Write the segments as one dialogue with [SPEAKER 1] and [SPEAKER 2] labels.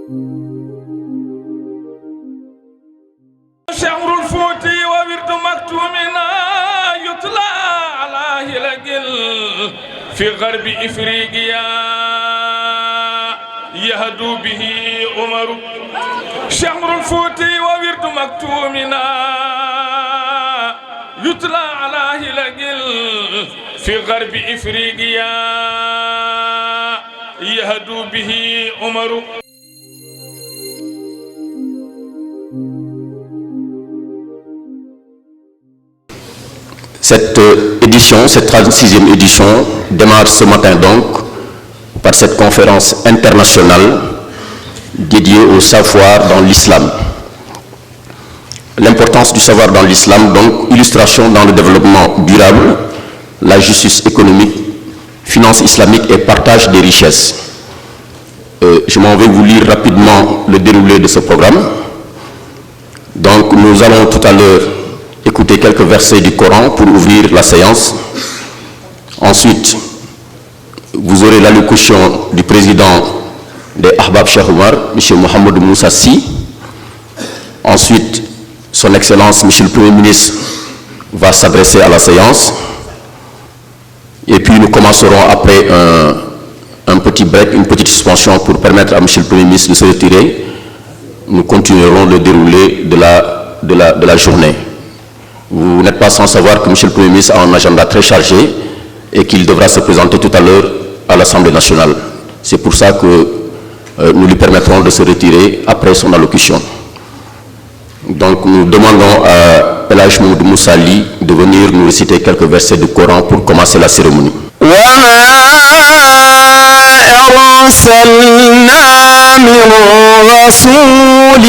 [SPEAKER 1] شعر الفوتي وورد مكتومنا يطلع على هلقل في غرب إفريقيا يهدو به عمر شعر الفوتي وورد مكتومنا يطلع على هلقل في غرب إفريقيا يهدو به عمر.
[SPEAKER 2] Cette édition, cette 36e édition, démarre ce matin donc par cette conférence internationale dédiée au savoir dans l'islam. L'importance du savoir dans l'islam, donc illustration dans le développement durable, la justice économique, finance islamique et partage des richesses. Je m'en vais vous lire rapidement le déroulé de ce programme. Donc nous allons tout à l'heure écouter quelques versets du Coran pour ouvrir la séance. Ensuite, vous aurez l'allocution du président des Ahbab Cheikh Oumar, M. Mohamed Moussa Sy. Ensuite, son Excellence, M. le Premier ministre, va s'adresser à la séance. Et puis nous commencerons après un petit break, une petite suspension pour permettre à M. le Premier ministre de se retirer. Nous continuerons le déroulé de la journée. Vous n'êtes pas sans savoir que M. le Premier ministre a un agenda très chargé et qu'il devra se présenter tout à l'heure à l'Assemblée nationale. C'est pour ça que nous lui permettrons de se retirer après son allocution. Donc nous demandons à El Hadj Mamadou Moussa Ly de venir nous réciter quelques versets du Coran pour commencer la cérémonie.
[SPEAKER 3] أرسلنا من رسول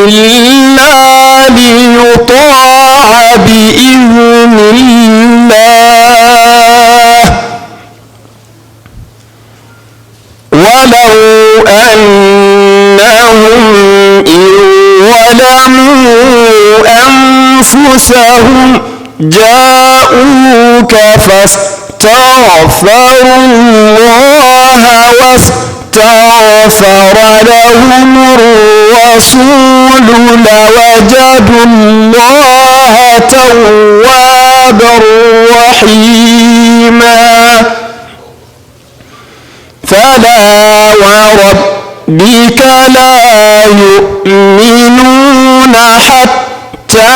[SPEAKER 3] إلا ليطاع بإذن الله ولو أنهم إن ظلموا أنفسهم جاءوك فاستغفروا الله واستغفر لهم الرسول لوجدوا الله توابا رحيما فلا وربك لا يؤمنون حتى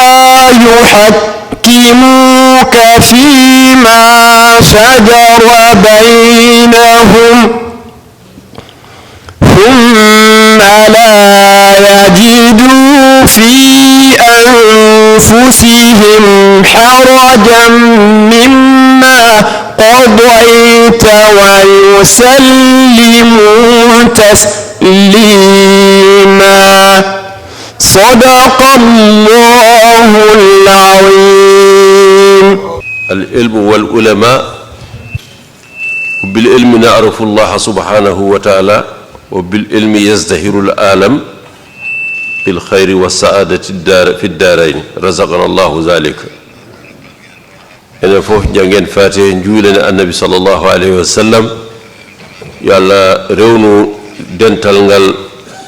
[SPEAKER 3] يحكموك فيما شجر بينهم ثم لا يجدوا في أنفسهم حرجا مما قضيت ويسلموا تسليما صدق الله العظيم.
[SPEAKER 4] العلم والعلماء بالعلم نعرف الله سبحانه وتعالى وبالعلم يزدهر العالم بالخير والسعادة في الدارين رزقنا الله ذلك. enen fof janguen fatiha juulen annabi sallallahu alayhi wa sallam yo Allah rewnu dental ngal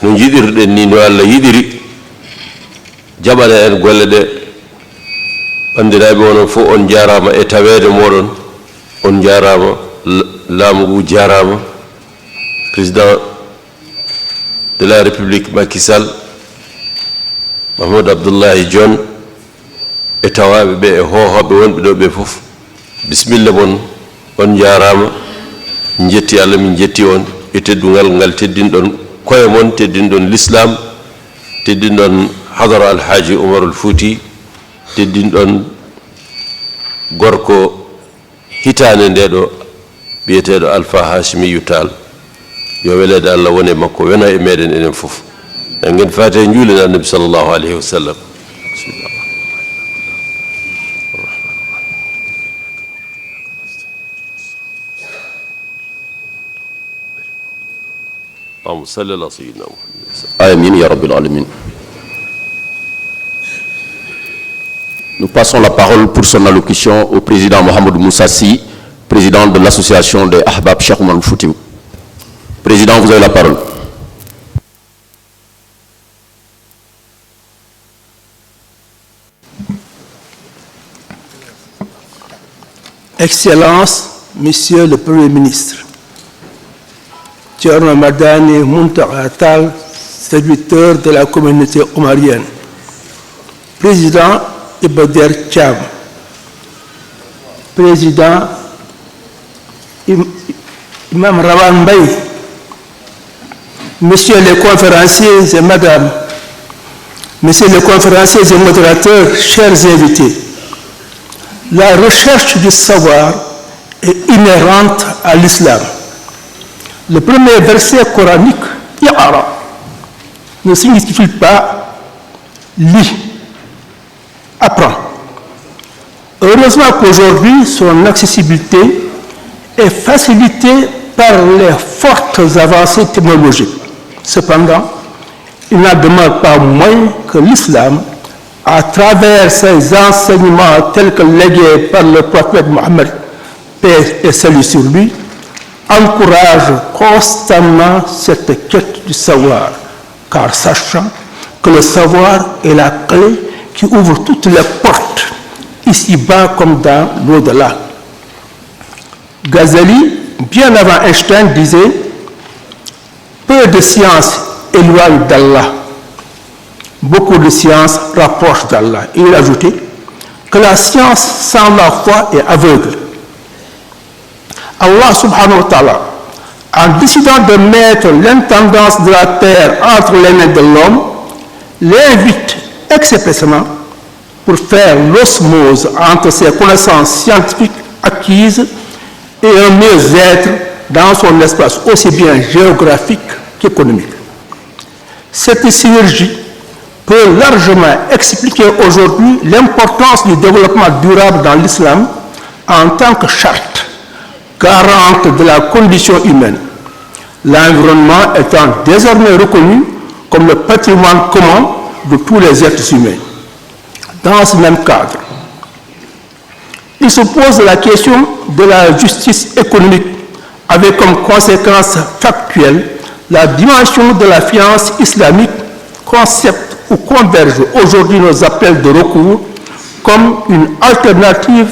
[SPEAKER 4] no jiɗirɗen ni no Allah yiɗiri jaɓana en golle ɗe bandiraɓe onon fof on jarama e tawede moɗon on jarama laamu ngu jarama président de la république Macky Sall Mahamadou Abdoulaye Dione e tawaɓe ɓe e hohoɓe wonɓe ɗo ɓe fof bisimilla mon on jarama min jetti Allah min jetti on e teddungal ngal teddinɗon koye mon teddinɗon l'islam teddinɗon hadara alhaji Oumarul Fouti teddinɗon gorko hitande ndeɗo biyeteɗo Alpha Hashimiyu Tall yo welede Allah wone makko wona e meɗen enen fof en fate juulen annabi sallallahu alayhi wa sallam.
[SPEAKER 2] Amin ya Rabbil Alamin. Nous passons la parole pour son allocution au président Mohamed Moussa Sy, président de l'association des Ahbab Cheikh Oumar Foutiyou. Président, vous avez la parole.
[SPEAKER 5] Excellences, Monsieur le Premier ministre, Thierno Madani Muntaqa Tall, serviteur de la communauté omarienne, Président Iba Der Thiam, Président Imam Rawane Mbaye, Messieurs les conférenciers et Madame, Messieurs les conférenciers et modérateurs, chers invités, la recherche du savoir est inhérente à l'islam. Le premier verset coranique, Iqra, ne signifie pas lis, apprends. Heureusement qu'aujourd'hui, son accessibilité est facilitée par les fortes avancées technologiques. Cependant, il n'en demeure pas moins que l'islam, à travers ses enseignements tels que légués par le prophète Mohammed, paix et salut sur lui, encourage constamment cette quête du savoir, car sachant que le savoir est la clé qui ouvre toutes les portes, ici-bas comme dans l'au-delà. Ghazali, bien avant Einstein, disait « Peu de science éloigne d'Allah, beaucoup de science rapproche d'Allah. » Et il ajoutait que la science sans la foi est aveugle. Allah subhanahu wa ta'ala, en décidant de mettre l'intendance de la terre entre les mains de l'homme, l'invite expressément pour faire l'osmose entre ses connaissances scientifiques acquises et un mieux-être dans son espace aussi bien géographique qu'économique. Cette synergie peut largement expliquer aujourd'hui l'importance du développement durable dans l'islam en tant que charte garante de la condition humaine, l'environnement étant désormais reconnu comme le patrimoine commun de tous les êtres humains. Dans ce même cadre, il se pose la question de la justice économique avec comme conséquence factuelle la dimension de la finance islamique, concept où convergent aujourd'hui nos appels de recours comme une alternative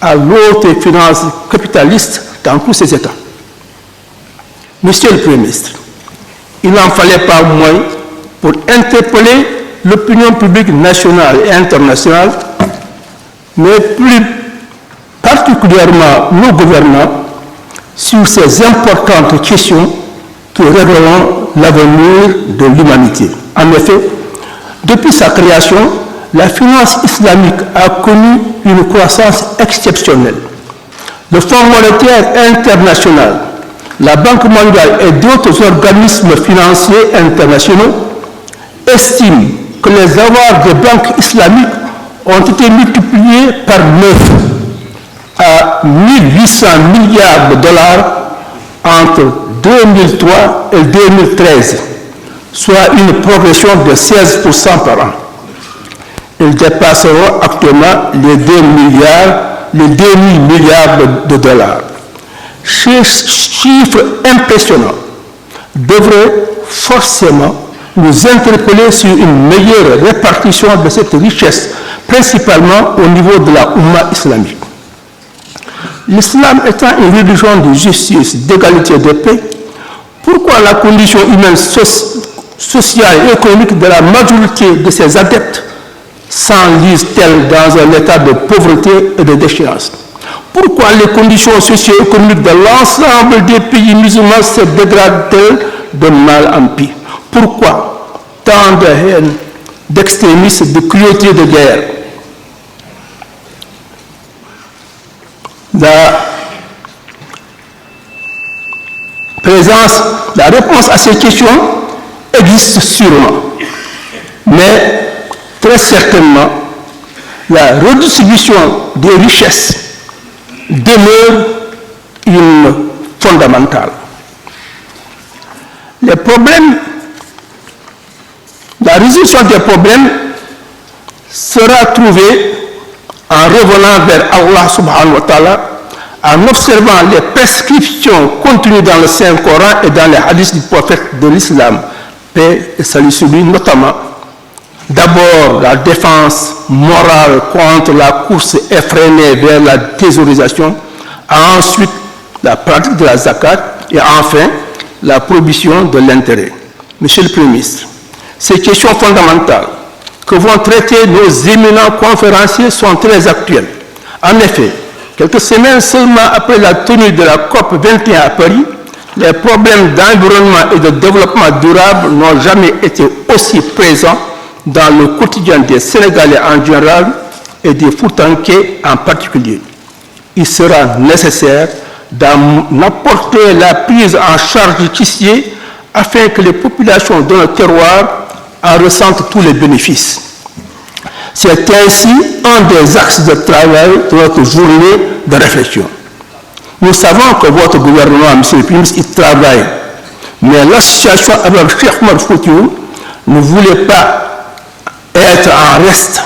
[SPEAKER 5] à l'autre finance capitaliste dans tous ces États. Monsieur le Premier ministre, il n'en fallait pas moins pour interpeller l'opinion publique nationale et internationale, mais plus particulièrement nos gouvernants, sur ces importantes questions qui régleront l'avenir de l'humanité. En effet, depuis sa création, la finance islamique a connu une croissance exceptionnelle. Le Fonds monétaire international, la Banque mondiale et d'autres organismes financiers internationaux estiment que les avoirs des banques islamiques ont été multipliés par 9 à 1800 milliards de dollars entre 2003 et 2013, soit une progression de 16% par an. Ils dépasseront actuellement les 2 000 milliards de dollars. Ces chiffres impressionnants devraient forcément nous interpeller sur une meilleure répartition de cette richesse, principalement au niveau de la Oumma islamique. L'islam étant une religion de justice, d'égalité et de paix, pourquoi la condition humaine, sociale et économique de la majorité de ses adeptes s'enlisent-elles dans un état de pauvreté et de déchéance? Pourquoi les conditions socio-économiques de l'ensemble des pays musulmans se dégradent-elles de mal en pis? Pourquoi tant de haine, d'extrémisme, de cruauté, de guerre? La réponse à ces questions existe sûrement, mais très certainement, la redistribution des richesses demeure une fondamentale. Les problèmes, la résolution des problèmes sera trouvée en revenant vers Allah subhanahu wa ta'ala, en observant les prescriptions contenues dans le Saint-Coran et dans les hadiths du prophète de l'islam, paix et salut sur lui, notamment D'abord, la défense morale contre la course effrénée vers la thésaurisation, ensuite la pratique de la zakat et enfin la prohibition de l'intérêt. Monsieur le Premier ministre, ces questions fondamentales que vont traiter nos éminents conférenciers sont très actuelles. En effet, quelques semaines seulement après la tenue de la COP 21 à Paris, les problèmes d'environnement et de développement durable n'ont jamais été aussi présents dans le quotidien des Sénégalais en général et des Foutanké en particulier. Il sera nécessaire d'en apporter la prise en charge justifiée afin que les populations de nos terroirs en ressentent tous les bénéfices. C'est ainsi un des axes de travail de notre journée de réflexion. Nous savons que votre gouvernement, M. le Premier ministre, y travaille, mais l'association avec Cheikh Oumar Foutiyou ne voulait pas être en reste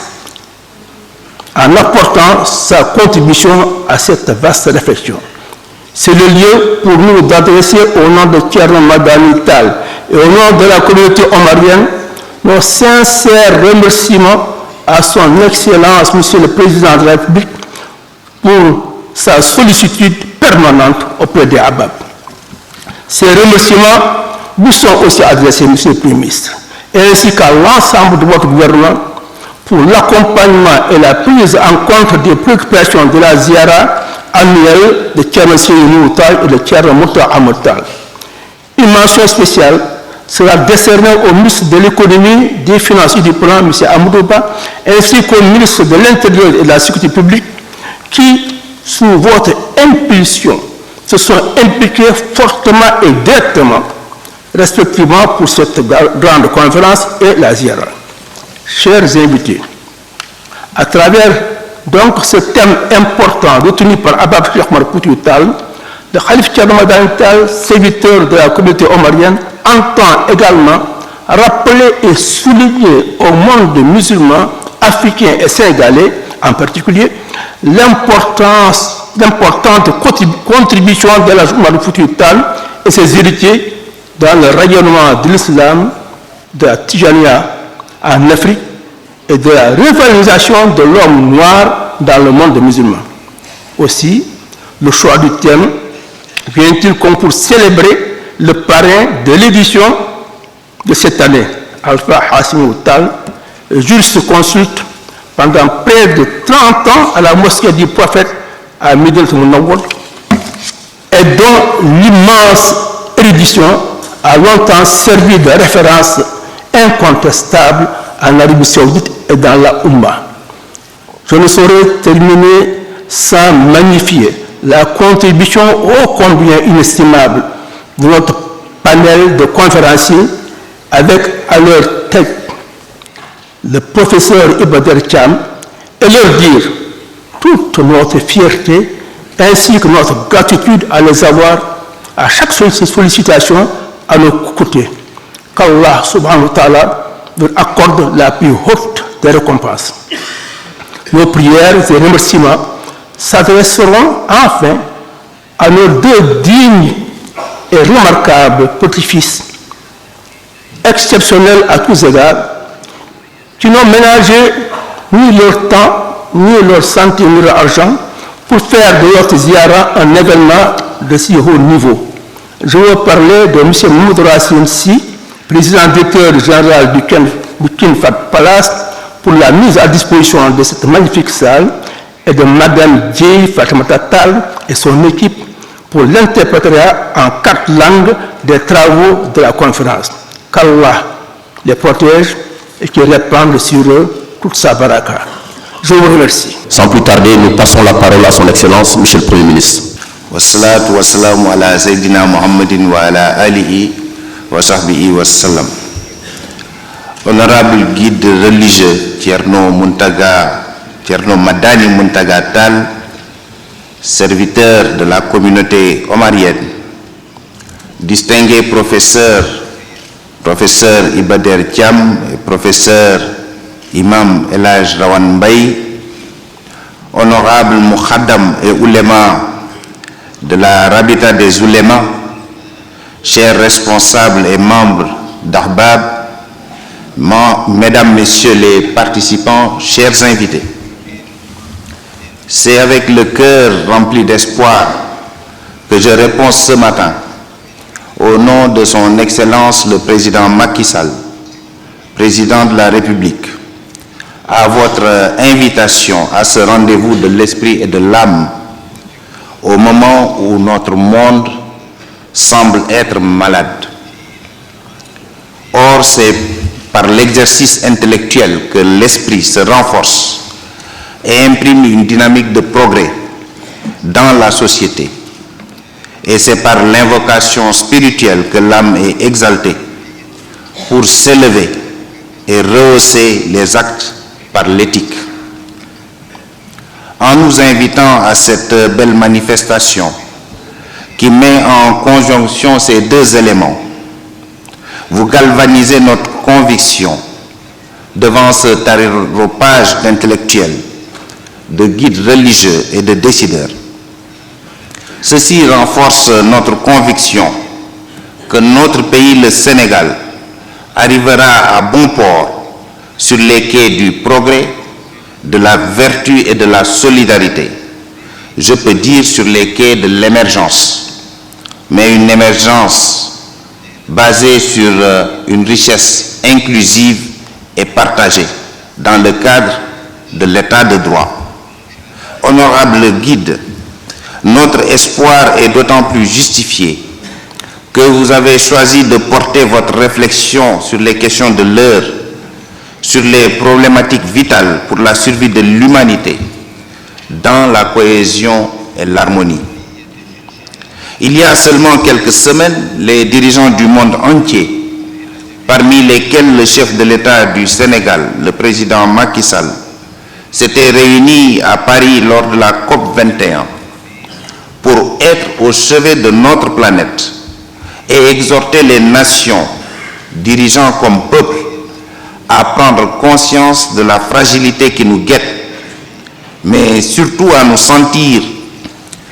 [SPEAKER 5] en apportant sa contribution à cette vaste réflexion. C'est le lieu pour nous d'adresser au nom de Thierno Madani Tall et au nom de la communauté omarienne nos sincères remerciements à son Excellence, Monsieur le Président de la République, pour sa sollicitude permanente auprès des Abab. Ces remerciements vous sont aussi adressés, Monsieur le Premier ministre, ainsi qu'à l'ensemble de votre gouvernement pour l'accompagnement et la prise en compte des préoccupations de la ziara annuelle de Thierno Seydou Tall et de Thierno Mokhtar Ahmed Tall. Une mention spéciale sera décernée au ministre de l'économie, des finances et du plan, M. Amadou Ba, ainsi qu'au ministre de l'Intérieur et de la Sécurité publique, qui, sous votre impulsion, se sont impliqués fortement et directement, respectivement pour cette grande conférence et la ziara. Chers invités, à travers donc ce thème important retenu par Abab Cheikh Oumar Foutiyou Tall, le Khalif Thierno Madani Tall, serviteur de la communauté omarienne, entend également rappeler et souligner au monde musulman, africain et sénégalais en particulier, l'importante contribution de la Oumar Foutiyou Tall et ses héritiers dans le rayonnement de l'islam, de la Tijaniya en Afrique et de la revalorisation de l'homme noir dans le monde musulman. Aussi, le choix du thème vient-il comme pour célébrer le parrain de l'édition de cette année, Alpha Hassimou Tall, jurisconsulte pendant près de 30 ans à la mosquée du prophète à Médinatoul Mounawwar, et dont l'immense érudition a longtemps servi de référence incontestable en Arabie Saoudite et dans la Oumma. Je ne saurais terminer sans magnifier la contribution ô combien inestimable de notre panel de conférenciers avec à leur tête le professeur Ibader Thiam et leur dire toute notre fierté ainsi que notre gratitude à les avoir à chaque sollicitation à nos côtés. Qu'Allah subhanahu wa ta'ala leur accorde la plus haute des récompenses. Nos prières et remerciements s'adresseront enfin à nos deux dignes et remarquables petits-fils, exceptionnels à tous égards, qui n'ont ménagé ni leur temps, ni leur santé, ni leur argent pour faire de notre ziara un événement de si haut niveau. Je veux parler de M. Mohamed Racine Sy, président directeur général du King Fahd Palace, pour la mise à disposition de cette magnifique salle, et de Mme Dieye Fatoumata Tall et son équipe pour l'interprétariat en 4 langues des travaux de la conférence. Qu'Allah les protège et qu'il répande sur eux toute sa baraka. Je vous remercie.
[SPEAKER 2] Sans plus tarder, nous passons la parole à son Excellence, Monsieur le Premier ministre.
[SPEAKER 6] Wassalatu wassalamu ala Sayyidina Muhammadin wa ala alihi wa sahbihi wa sallam. Honorable guide religieux Thierno Madani Muntaga Tall, serviteur de la communauté omarienne, distingué professeur Ibader Thiam et professeur Imam El Hadj Rawane Mbaye, honorable Moukhadam et ouléma de la Rabita des oulémas, chers responsables et membres d'Ahbab, Mesdames, Messieurs les participants, chers invités, c'est avec le cœur rempli d'espoir que je réponds ce matin au nom de son Excellence le Président Macky Sall, Président de la République, à votre invitation à ce rendez-vous de l'esprit et de l'âme au moment où notre monde semble être malade. Or, c'est par l'exercice intellectuel que l'esprit se renforce et imprime une dynamique de progrès dans la société. Et c'est par l'invocation spirituelle que l'âme est exaltée pour s'élever et rehausser les actes par l'éthique. En nous invitant à cette belle manifestation qui met en conjonction ces deux éléments, vous galvanisez notre conviction devant ce taréropage d'intellectuels, de guides religieux et de décideurs. Ceci renforce notre conviction que notre pays, le Sénégal, arrivera à bon port sur les quais du progrès, de la vertu et de la solidarité. Je peux dire sur les quais de l'émergence, mais une émergence basée sur une richesse inclusive et partagée dans le cadre de l'état de droit. Honorable guide, notre espoir est d'autant plus justifié que vous avez choisi de porter votre réflexion sur les questions de l'heure, sur les problématiques vitales pour la survie de l'humanité, dans la cohésion et l'harmonie. Il y a seulement quelques semaines, les dirigeants du monde entier, parmi lesquels le chef de l'État du Sénégal, le président Macky Sall, s'étaient réunis à Paris lors de la COP 21 pour être au chevet de notre planète et exhorter les nations, dirigeants comme peuples, à prendre conscience de la fragilité qui nous guette, mais surtout à nous sentir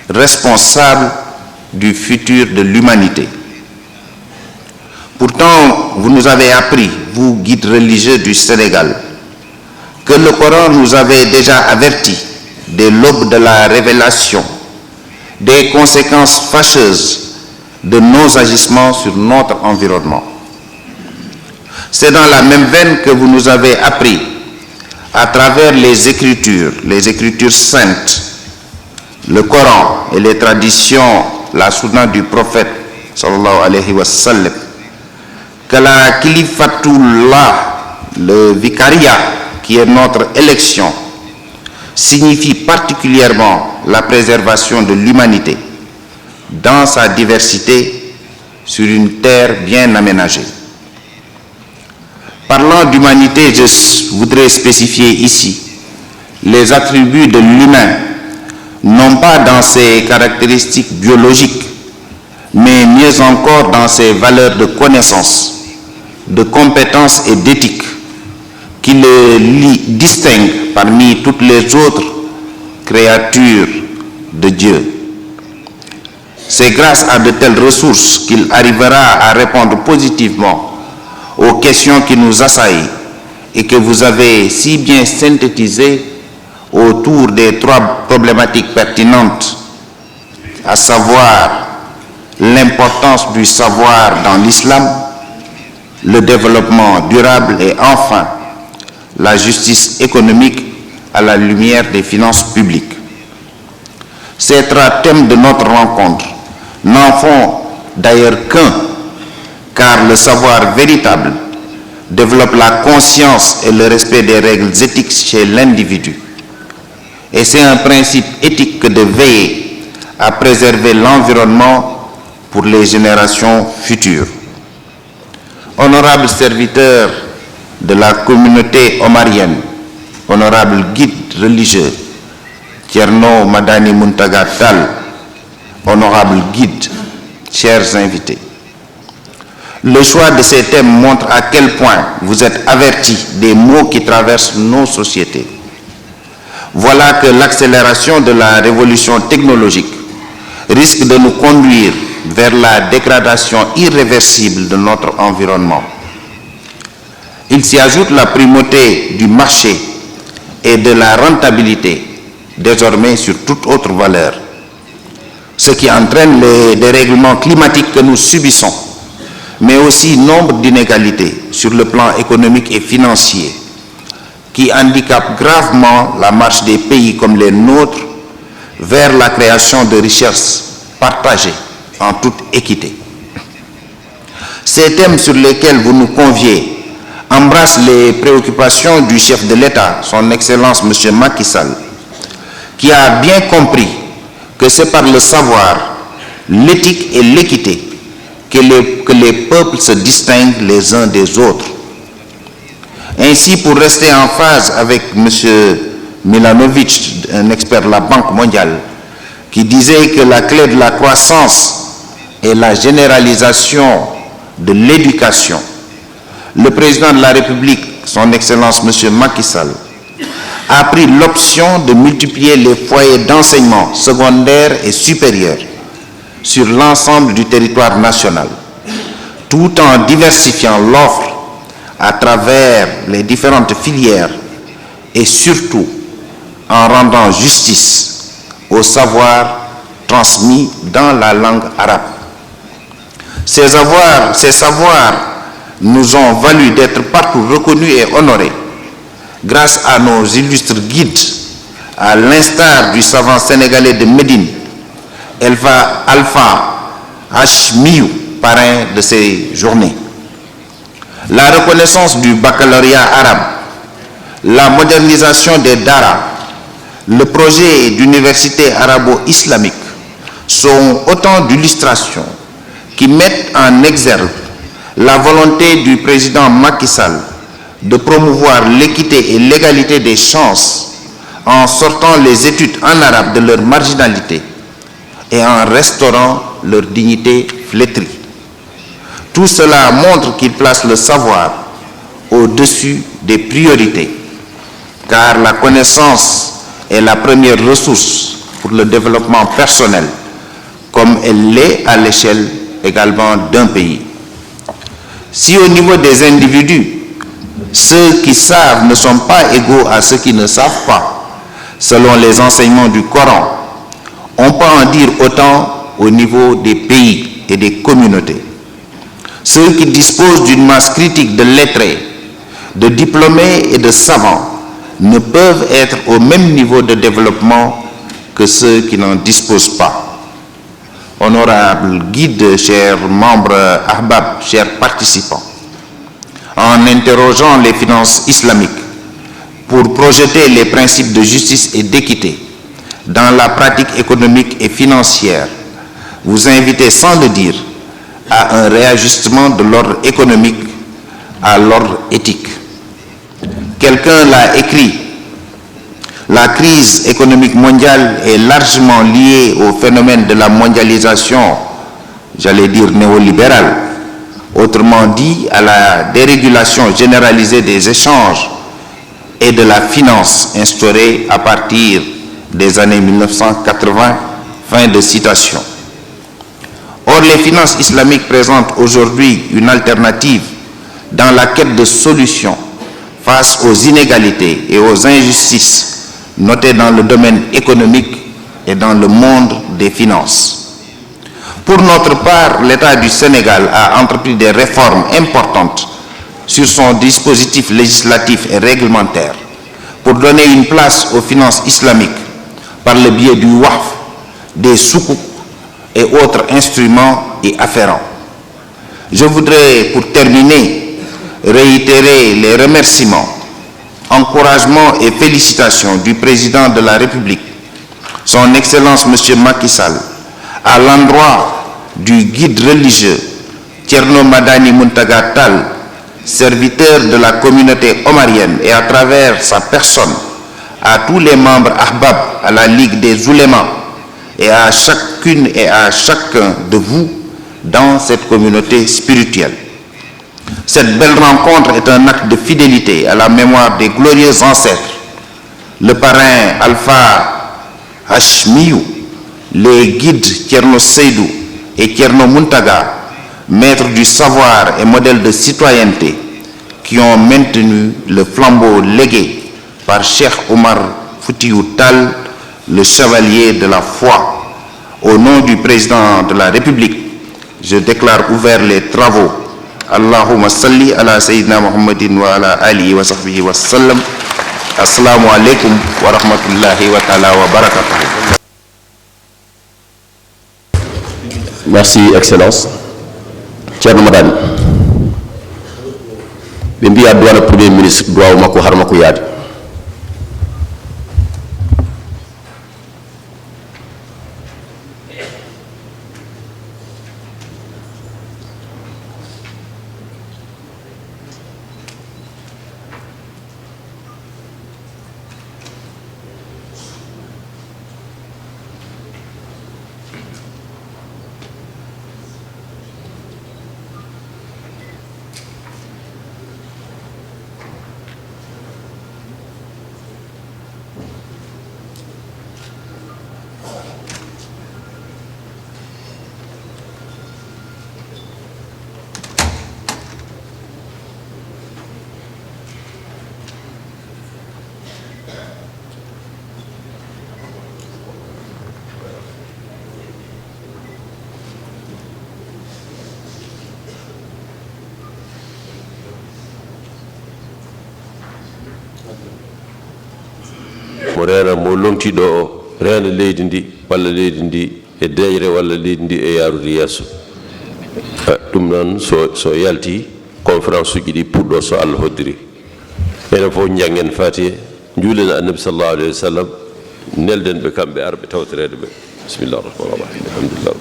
[SPEAKER 6] responsables du futur de l'humanité. Pourtant, vous nous avez appris, vous guides religieux du Sénégal, que le Coran nous avait déjà avertis dès l'aube de la révélation des conséquences fâcheuses de nos agissements sur notre environnement. C'est dans la même veine que vous nous avez appris, à travers les Écritures saintes, le Coran et les traditions, la sunna du prophète, sallallahu alayhi wa sallam, que la Kilifatullah, le vicariat, qui est notre élection, signifie particulièrement la préservation de l'humanité dans sa diversité sur une terre bien aménagée. Parlant d'humanité, je voudrais spécifier ici les attributs de l'humain, non pas dans ses caractéristiques biologiques, mais mieux encore dans ses valeurs de connaissance, de compétence et d'éthique, qui le distingue parmi toutes les autres créatures de Dieu. C'est grâce à de telles ressources qu'il arrivera à répondre positivement aux questions qui nous assaillent et que vous avez si bien synthétisées autour des trois problématiques pertinentes, à savoir l'importance du savoir dans l'islam, le développement durable et enfin la justice économique à la lumière des finances publiques. Ces trois thèmes de notre rencontre n'en font d'ailleurs qu'un, car le savoir véritable développe la conscience et le respect des règles éthiques chez l'individu. Et c'est un principe éthique que de veiller à préserver l'environnement pour les générations futures. Honorables serviteurs de la communauté omarienne, honorables guides religieux, Thierno Madani Muntaga Tall, honorables guides, chers invités. Le choix de ces thèmes montre à quel point vous êtes avertis des maux qui traversent nos sociétés. Voilà que l'accélération de la révolution technologique risque de nous conduire vers la dégradation irréversible de notre environnement. Il s'y ajoute la primauté du marché et de la rentabilité, désormais sur toute autre valeur, ce qui entraîne les dérèglements climatiques que nous subissons, mais aussi nombre d'inégalités sur le plan économique et financier, qui handicapent gravement la marche des pays comme les nôtres vers la création de richesses partagées en toute équité. Ces thèmes sur lesquels vous nous conviez embrassent les préoccupations du chef de l'État, son Excellence M. Macky Sall, qui a bien compris que c'est par le savoir, l'éthique et l'équité que les peuples se distinguent les uns des autres. Ainsi, pour rester en phase avec M. Milanovic, un expert de la Banque mondiale, qui disait que la clé de la croissance est la généralisation de l'éducation, le président de la République, son Excellence M. Macky Sall, a pris l'option de multiplier les foyers d'enseignement secondaire et supérieur sur l'ensemble du territoire national, tout en diversifiant l'offre à travers les différentes filières et surtout en rendant justice au savoir transmis dans la langue arabe. Ces savoirs nous ont valu d'être partout reconnus et honorés grâce à nos illustres guides, à l'instar du savant sénégalais de Médine, Alpha Hachmiou, parrain de ces journées. La reconnaissance du baccalauréat arabe, la modernisation des daras, le projet d'université arabo-islamique sont autant d'illustrations qui mettent en exergue la volonté du président Macky Sall de promouvoir l'équité et l'égalité des chances en sortant les études en arabe de leur marginalité et en restaurant leur dignité flétrie. Tout cela montre qu'il place le savoir au-dessus des priorités, car la connaissance est la première ressource pour le développement personnel, comme elle l'est à l'échelle également d'un pays. Si au niveau des individus, ceux qui savent ne sont pas égaux à ceux qui ne savent pas, selon les enseignements du Coran, on peut en dire autant au niveau des pays et des communautés. Ceux qui disposent d'une masse critique de lettrés, de diplômés et de savants ne peuvent être au même niveau de développement que ceux qui n'en disposent pas. Honorables guides, chers membres Ahbab, chers participants, en interrogeant les finances islamiques pour projeter les principes de justice et d'équité dans la pratique économique et financière, vous invitez sans le dire à un réajustement de l'ordre économique à l'ordre éthique. Quelqu'un l'a écrit, la crise économique mondiale est largement liée au phénomène de la mondialisation, j'allais dire néolibérale, autrement dit à la dérégulation généralisée des échanges et de la finance instaurée à partir des années 1980, fin de citation. Or, les finances islamiques présentent aujourd'hui une alternative dans la quête de solutions face aux inégalités et aux injustices notées dans le domaine économique et dans le monde des finances. Pour notre part, l'État du Sénégal a entrepris des réformes importantes sur son dispositif législatif et réglementaire pour donner une place aux finances islamiques par le biais du WAF, des soukouks et autres instruments y afférents. Je voudrais, pour terminer, réitérer les remerciements, encouragements et félicitations du président de la République, son Excellence M. Macky Sall, à l'endroit du guide religieux Thierno Madani Muntaga Tall, serviteur de la communauté omarienne, et à travers sa personne, à tous les membres Ahbab, à la Ligue des Oulémas, et à chacune et à chacun de vous dans cette communauté spirituelle. Cette belle rencontre est un acte de fidélité à la mémoire des glorieux ancêtres, le parrain Alpha Hachmiou, les guides Thierno Seydou et Thierno Muntaga, maîtres du savoir et modèle de citoyenneté, qui ont maintenu le flambeau légué par Cheikh Omar Foutiyou Tall, le chevalier de la foi. Au nom du président de la République, je déclare ouverts les travaux. Allahumma salli ala Sayyidina Muhammadin wa ala alihi wa sahbihi wa sallam. Assalamu alaikum wa rahmatullahi wa ta'ala wa barakatuh.
[SPEAKER 2] Merci, Excellence. Thierno Madani. Bimbi adwana Premier ministre droit au mako harmako yadi.
[SPEAKER 4] mo reena mo lomtiɗo o reena leydi ndi walla leydi ndi e deƴre walla leydi ndi e yaarude yeeso ɗum noon so yalti conférence uji ɗi puɗɗo so Allah hoddiri enen fof janggen fatiha juulen annabi sallallahu alayhi wa sallam nelden ɓe kamɓe arɓe tawtorede ɓe bisimillahi rahmani rahim alhamdulillah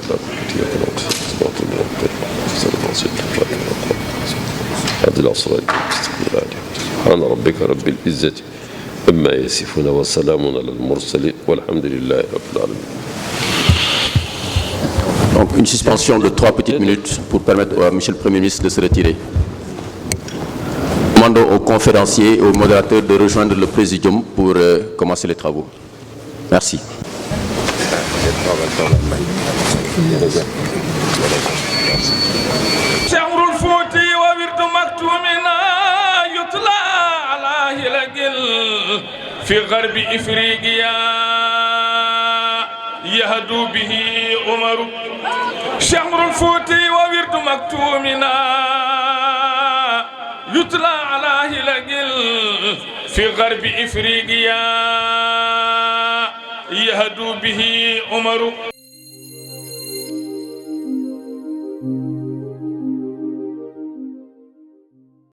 [SPEAKER 4] سبحان ربك رب العزة عما يصفون وسلام على المرسلين والحمد لله رب العالمين.
[SPEAKER 2] Donc une suspension de 3 petites minutes pour permettre à Monsieur le Premier ministre de se retirer. Demandons aux conférenciers et aux modérateurs de rejoindre le présidium pour commencer les travaux. Merci.
[SPEAKER 1] في غرب إفريقيا يهدو به عمر شمر الفوتي وورد مكتومنا يتلى على هلقل في غرب إفريقيا يهدو به عمر